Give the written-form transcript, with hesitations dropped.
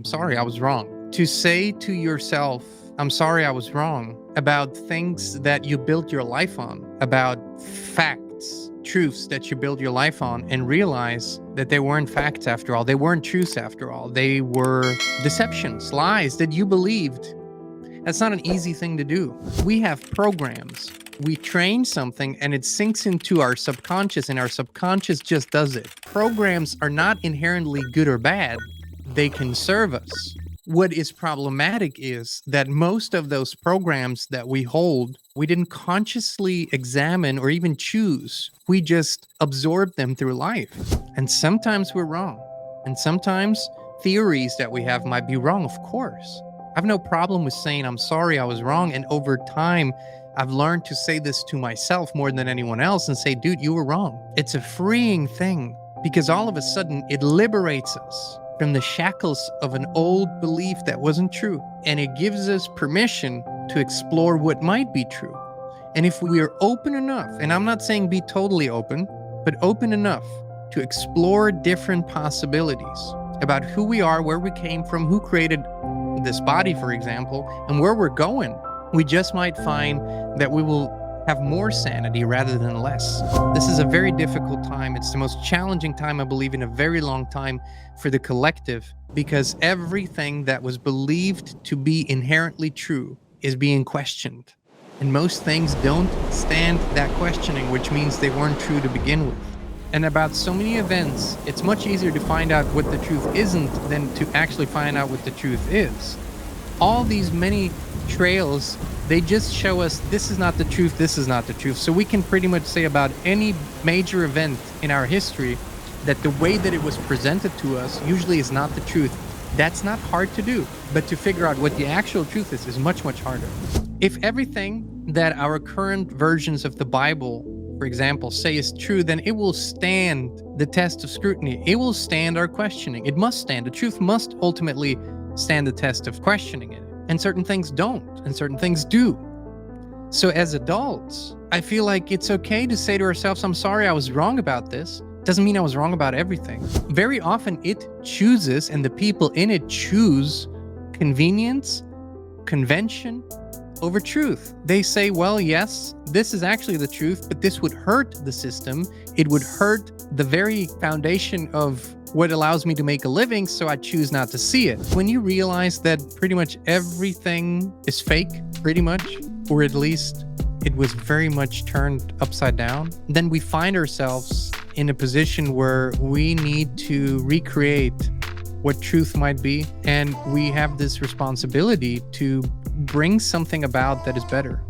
sorry, I was wrong. To say to yourself, I'm sorry I was wrong about things that you built your life on, about facts, truths that you build your life on, and realize that they weren't facts after all. They weren't truths after all. They were deceptions, lies that you believed. That's not an easy thing to do. We have programs. We train something and it sinks into our subconscious, and our subconscious just does it. Programs are not inherently good or bad. They can serve us. What is problematic is that most of those programs that we hold, we didn't consciously examine or even choose. We just absorb them through life. And sometimes we're wrong. And sometimes theories that we have might be wrong, of course. I have no problem with saying I'm sorry I was wrong. And over time, I've learned to say this to myself more than anyone else and say, dude, you were wrong. It's a freeing thing because all of a sudden it liberates us from the shackles of an old belief that wasn't true. And it gives us permission to explore what might be true. And if we are open enough, and I'm not saying be totally open, but open enough to explore different possibilities about who we are, where we came from, who created this body, for example, and where we're going, we just might find that we will have more sanity rather than less. This is a very difficult time. It's the most challenging time, I believe, in a very long time for the collective, because everything that was believed to be inherently true is being questioned. And most things don't stand that questioning, which means they weren't true to begin with. And about so many events, it's much easier to find out what the truth isn't than to actually find out what the truth is. All these many trails, they just show us this is not the truth, this is not the truth. So we can pretty much say about any major event in our history that the way that it was presented to us usually is not the truth. That's not hard to do, but to figure out what the actual truth is much, much harder. If everything that our current versions of the Bible, for example, say is true, then it will stand the test of scrutiny. It will stand our questioning. It must stand. The truth must ultimately stand the test of questioning it. And certain things don't, and certain things do. So as adults, I feel like it's okay to say to ourselves, I'm sorry I was wrong about this. Doesn't mean I was wrong about everything. Very often it chooses, and the people in it choose, convenience, convention, over truth. They say, well, yes, this is actually the truth, but this would hurt the system. It would hurt the very foundation of what allows me to make a living, so I choose not to see it. When you realize that pretty much everything is fake, pretty much, or at least it was very much turned upside down, then we find ourselves in a position where we need to recreate what truth might be, and we have this responsibility to bring something about that is better.